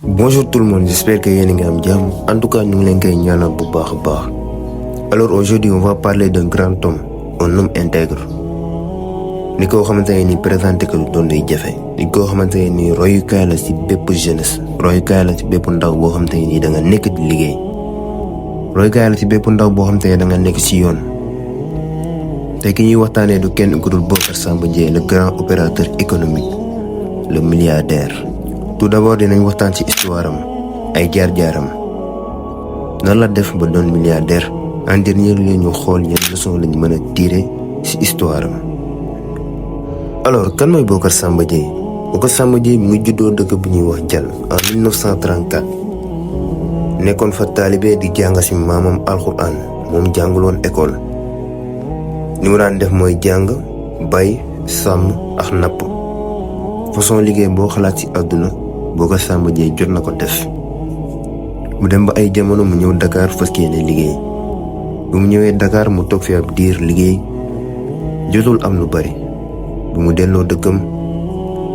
Bonjour tout le monde, j'espère que yéen a ngi am jàmm. En tout cas ñu ngi leen koy ñaanal bu baax a baax. Alors aujourd'hui on va parler d'un grand homme, un homme intègre. Ni koo xamante ne ni présenté ko doon day jafe. Ni koo xamante ne ni royukaay la ci bépp jeunesse. Royukaay la ci bépp ndaw boo xamante ne ni da nga nekk di liggéey. Royukaay la ci bépp ndaw boo xamante ne da nga nekk ci yoon. Tey ki ñuy waxtaanee du kenn ku dul Bocar Samba Dièye, le grand opérateur économique, le milliardaire. Tout d'abord dinañ waxtaan ci histoire am ay jaar-jaaram nan la def ba doon milliardaire. En dernier lieu ñu xool yan leçon lañ mën a tirer ci histoire am. Alors kan mooy Bocar Samba Dièye? Bocar Samba Dièye mu ngi juddoo dëkk bu ñuy wax Dial en 1934 nekkoon fa taalibe di jàng ci maamam alxuraan. Moom jànguloon école. li mu daan def mooy jàng, bay, sàmm ak napp. Façon liggéey boo xalaat ci àdduna Bocar Samba Dièye jot na ko def. mu dem ba ay jamono mu ñëw Dakar fas yéene liggéey. bu mu ñëwee Dakar mu toog fi ab diir liggéey jotul am lu bari. bu mu delloo dëkkam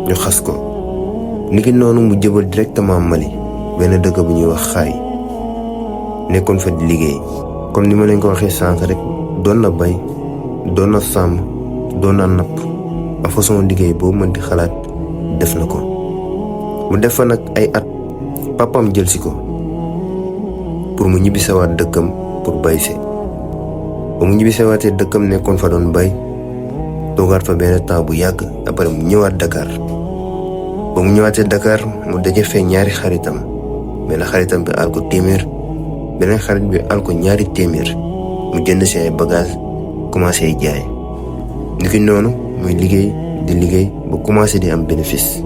ñu xas ko. niki noonu mu jëbal directement Mali, benn dëkk bu ñuy wax Xaay. nekkoon fa di liggéey comme ni ma leen ko waxee sànq rek, doon na bay, doon na sàmm, doon na napp. a façon liggéey boobu mën di xalaat def na ko. mu def fa nag ay at papam jël si ko pour mu ñibbi sawaat dëkkam pour bay si. ba mu ñibbi sawaatee dëkkam nekkoon fa doon bay, toogaat fa benn temps bu yàgg. après mu ñëwaat Dakar. ba mu ñëwaatee Dakar mu daje fee ñaari xaritam. benn xaritam bi al ko téeméer, beneen xarit bi al ko ñaari téeméer. mu jënd si ay bagage commencé jaay. niki noonu muy liggéey di liggéey ba commencé di am bénéfice.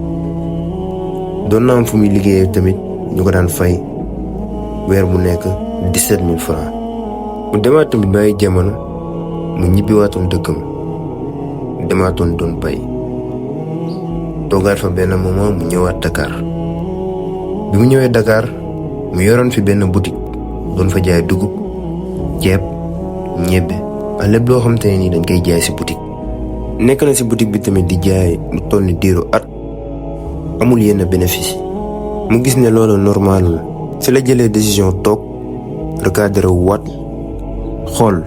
doon na am fu muy liggéeyee tamit ñu ko daan fay weer bu nekk 17 000 francs. mu demaat tamit ba ay jamono mu ñibbiwaatoon dëkkam, demaatoon doon bay. toogaat fa benn moment mu ñëwaat Dakar. bi mu ñëwee Dakar mu yoroon fi benn boutique doon fa jaay dugub, ceeb, ñebbe ak lépp loo xamante ne ni dañ koy jaay ci boutique. nekk na ci boutique bi tamit di jaay lu toll ni diiru at amul yenn bénéfice. mu gis ne loolu normalul. ci la jëlee décision toog recadré waat, xool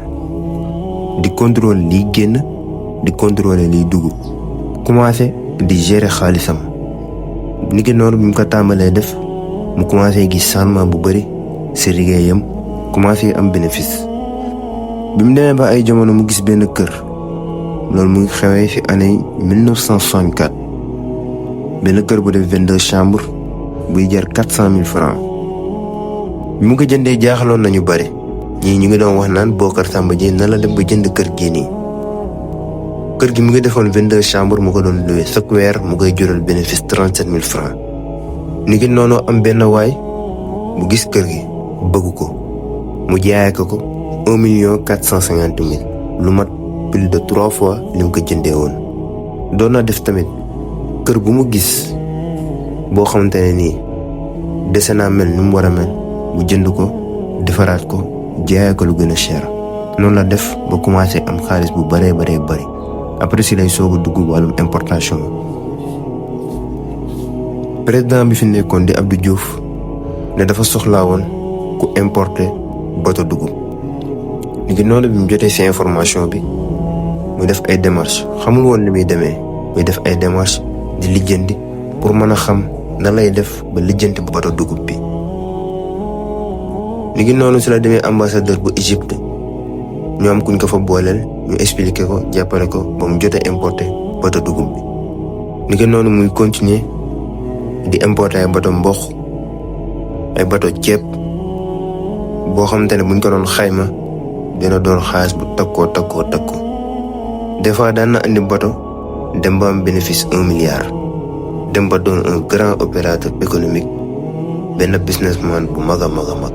di contrôler liy génn, di contrôler liy dugg, commencé di gérer xaalisam. niki noonu bi mu ko tàmbalee def mu commencé gis changement bu bari ci liggéeyam, commencé am bénéfice. bi mu demee ba ay jamono mu gis benn kër. loolu mu ngi xewee ci année 1964. benn kër bu def 22 chambres buy jar 400 000 francs. bi mu ko jëndee jaaxaloon nañu bari. ñii ñu ngi doon wax naan Bocar Samba Dièye nan la dem ba jënd kër gi nii. kër gi mu ngi defoon 22 chambres mu ko doon loué chaque weer mu koy jural bénéfice 37 000 francs. niki noonu am benn waay mu gis kër gi bëgg ko mu jaayee ko 1,450,000 lu mat plus de 3 fois li mu ko jëndee woon. doon na def tamit kër bu mu gis boo xamante ne nii dese naa mel ni mu war a mel mu jënd ko defaraat ko jaayee ko lu gën a cher. noonu la def ba commencé am xaalis bu baree bari. après si lay soog a dugg wàllum importation. président bi fi nekkoon di Abdou Diouf ne dafa soxlaa woon ku importer bateau dugub. léegi noonu bi mu jotee ci information bi muy def ay démarches, xamul woon li muy demee muy def ay démarches di lijjanti pour mën a xam nan lay def ba lijjanti bu bateau dugub bi. léegi noonu ci la demee ambassadeur bu Égypte ñu am kuñ ko fa booleel, ñu expliqué ko jàppale ko ba mu jotee importer bateau dugub bi. léegi noonu muy continuer di importer ay bateau mboq, ay bateau ceeb boo xamante ne buñ ko doon xayma dina doon xaalis bu takkoo. des fois daan na andi bateau dem ba am bénéfice 1 milliard. dem ba doon un grand opérateur économique, benn businessman bu mag a mag.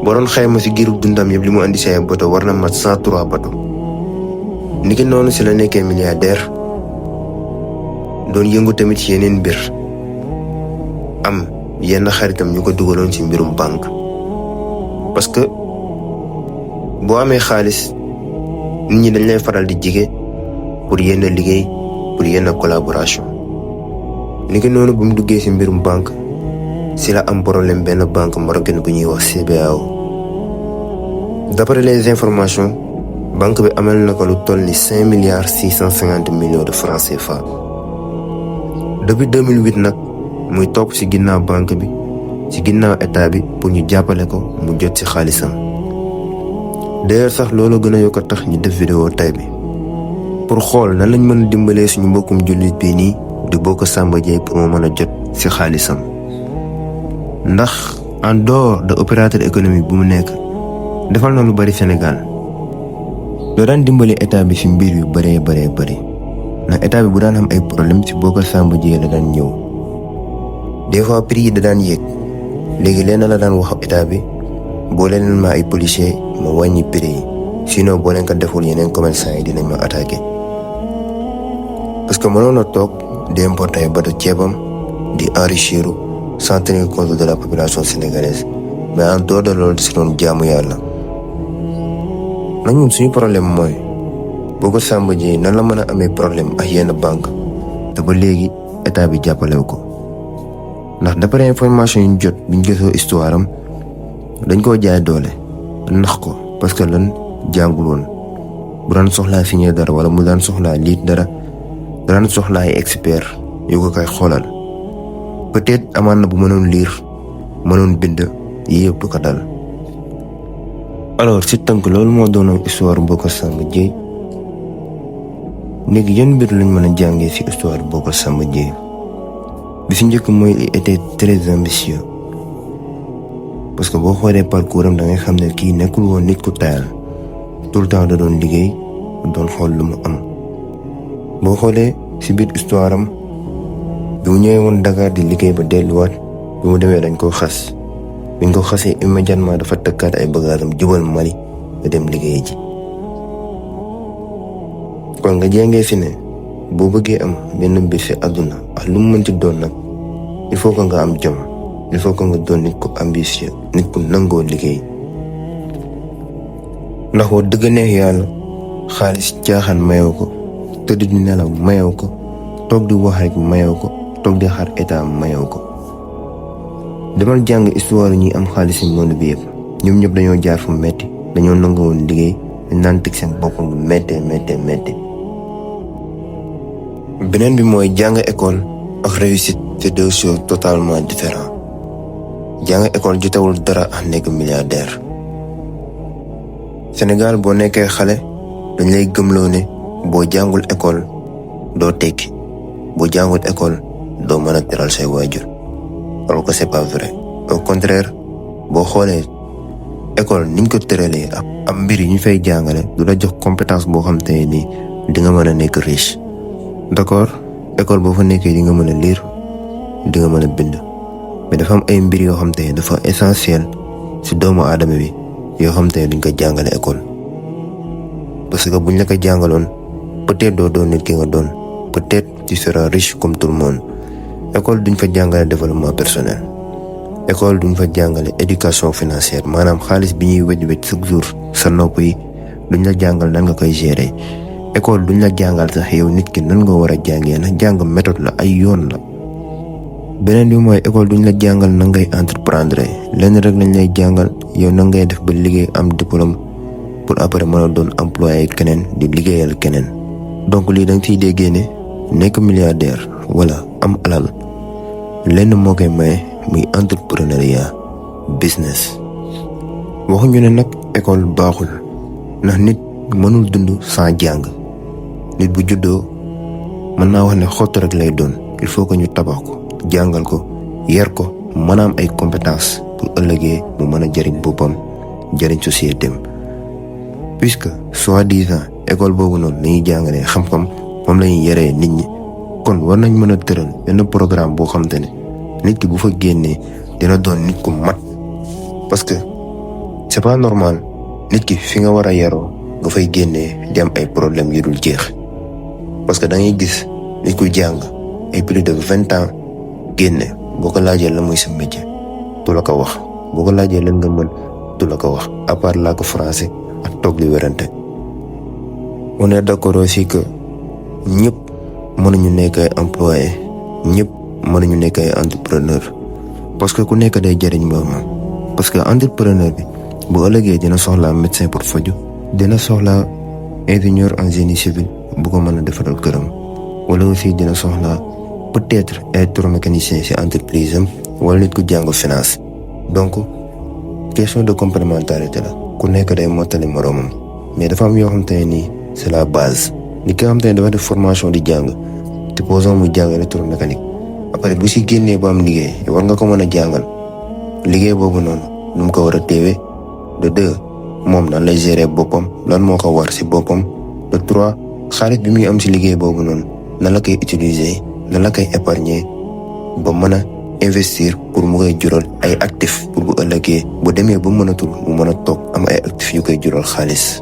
boo doon xayma ci giiru dundam yëpp li mu andi ci ay bateau war na mat 103 bateau. niki noonu ci la nekkee milliardaire doon yëngu tamit ci yeneen mbir. am yenn xaritam ñu ko dugaloon ci mbirum banque. parce que boo amee xaalis nit ñi dañ lay faral di jige pour yenn liggéey, pour yenn collaboration. niki noonu bu mu duggee ci mbirum banque si la am problème benn banque marocaine bu ñuy wax CBAO. D'après les informations banque bi amal na ko lu toll ni 5,650 milliards de francs CFA. Depuis 2008 nag muy topp ci ginnaaw banque bi ci ginnaaw état bi pour ñu jàppale ko mu jot ci xaalisam. D'ailleurs sax loolu gën a yokk a tax ñu def vidéo tay bi pour xool nan lañ mën a dimbalee suñu mbokkum jullit bii nii di Bocar Samba Dièye pour mu mën a jot ci xaalisam. ndax en dehors de opérateur économique bu mu nekk defal na lu bari Sénégal. doo daan dimbali état bi ci mbir yu bëree bëri ndax état bi bu daan am ay problème ci Bocar Samba Dièye la daan ñëw. des fois prix yi da daan yéeg léegi leen la daan wax état bi boo leen ma ay policiers ma wàññi prix yi sinon boo leen ko deful yeneen commerçant yi dinañ ma attaqué. parce que mënoon na toog di importer bato ceebam di enrichir sans tenir compte de la population sénégalaise mais en dehors de loolu si doon jaamu yàlla. nag ñun suñu problème mooy Bocar Samba Dièye nan la mën a amee problème ak yenn banque te ba léegi état bi jàppalewu ko. ndax d'après information yu ñu jot biñ gisoo histoire am dañ koo jaay doole nax ko parce que lan jàngul woon bu daan soxlaa signé dara wala mu daan soxlaa liit dara daan soxlaa ay expert yu ko koy xoolal peut-être amaan na bu mënoon lire mënoon bind yi yëpp du ko dal. alors ci tënk loolu moo doonoon histoire Bocar Samba Dièye. léegi yan mbir lañ mën a jàngee ci histoire Bocar Samba Dièye. bi ci njëkk mooy il était très ambitieux parce que boo xoolee parcours am da ngay xam ne kii nekkul woon nit ku tayal tout le temps da doon liggéey doon xool lu mu am. boo xoolee ci biir histoire am bi mu ñëwee woon Dakar di liggéey ba delluwaat bi mu demee dañ koo xas biñ ko xasee immédiatement dafa tëkkaat ay bagaasam jubal Mali nga dem liggéey ji. kon nga jàngee fi ne boo bëggee am benn mbir ci àdduna ak lu mu mënti doon nag il faut que nga am jom il faut que nga doon nit ku ambitieux nit ku nangoo liggéey. ndax wax dëgg neex yàlla xaalis caaxaan mayoo ko tëdd di nelaw mayoo ko toog di wax rek mayoo ko toog di xaar état mayoo ko. demal jàng histoire ñi am xaalis ci monde bi yëpp ñoom ñëpp dañoo jaar fu metti dañoo nangoo woon liggéey dañ naan teg seen bopp bu méttee. beneen bi mooy jàng école ak réussite c'est deux choses totalement différentes. jàng école jotewul dara ak nekk milliardaire. Sénégal boo nekkee xale dañ lay gëmloo ne boo jàngul école doo tekki boo jàngul école doo mën a teral say waajur alors que c'est pas vrai. au contraire boo xoolee école niñ ko tëralee ak am mbir yi ñu fay jàngale du la jox compétence boo xam te ni di nga mën a nekk riche. d'accord école boo fa nekkee di nga mën a lire di nga mën a bind mais dafa am ay mbir yoo xam te dafa essentiel ci doomu aadama bi yoo xam te duñ ko jàngale école. parce que buñ la ko jàngaloon peut-être doo doon nit ki nga doon peut-être tu seras riche comme tout le monde. école duñ fa jàngale développement personnel école duñ fa jàngale éducation financière maanaam xaalis bi ñuy wéj chaque jour sa nopp yi duñ la jàngal nan nga koy gérer. école duñ la jàngal sax yow nit ki nan nga war a jàngee ndax jàng méthode la ay yoon la. beneen bi mooy école duñ la jàngal na ngay entreprendre lenn rek lañ lay jàngal yow na ngay def ba liggéey am diplôme pour après mën a doon employé keneen di liggéeyal keneen. donc lii da nga ciy déggee ne nekk milliardaire wala am alal lenn moo koy maye muy entrepreneuriat business. waxuñu ne nag école baaxul ndax nit mënul dund sans jàng. nit bu juddoo mën naa wax ne xott rek lay doon il faut que ñu tabax ko jàngal ko yar ko mën a am ay compétences pour ëllëgee mu mën a jëriñ boppam jëriñ société am. puisque soi-disant école boobu noonu lañuy jàngalee xam-xam moom lañuy yaree nit ñi kon war nañ mën a tëral benn programme boo xam te ne nit ki bu fa génnee dina doon nit ku mat. parce que c'est pas normal nit ki fi nga war a yaroo nga fay génnee di am ay problèmes yu dul jeex. parce que da ngay gis nit ku jàng ay plus de 20 ans génne boo ko laajee la mooy sa métier du la ko wax boo ko laajee lan nga mën du la ko wax à part laa ko français ak toog li wérante. on est d'accord aussi que ñëpp mënuñu nekk ay employé ñëpp mënuñu nekk ay entrepreneur parce que ku nekk day jëriñ moroomam parce que entrepreneur bi bu ëllëgee dina soxla médecin pour faju dina soxla ingénieur en génie civil bu ko mën a defaral këram wala aussi dina soxla peut-être électromécanicien ci entreprise am wala nit ku jàng finance donc question de complémentarité la ku nekk day mottali moroomam mais dafa am yoo xam te ne nii c'est la base ni ki nga xam te ne dafa def formation di jàng te posons mu jàng électromécanique après bu si génnee ba am liggéey war nga ko mën a jàngal liggéey boobu noonu nu mu ko war a téewee de 2 moom nan lay gérer boppam lan moo ko war si boppam de 3 xaalis bi muy am si liggéey boobu noonu nan la koy utiliser nan la koy épargner ba mën a investir pour mu koy jural ay actifs pour bu ëllëgee bu demee ba mënatul mu mën a toog am ay actifs yu koy jural xaalis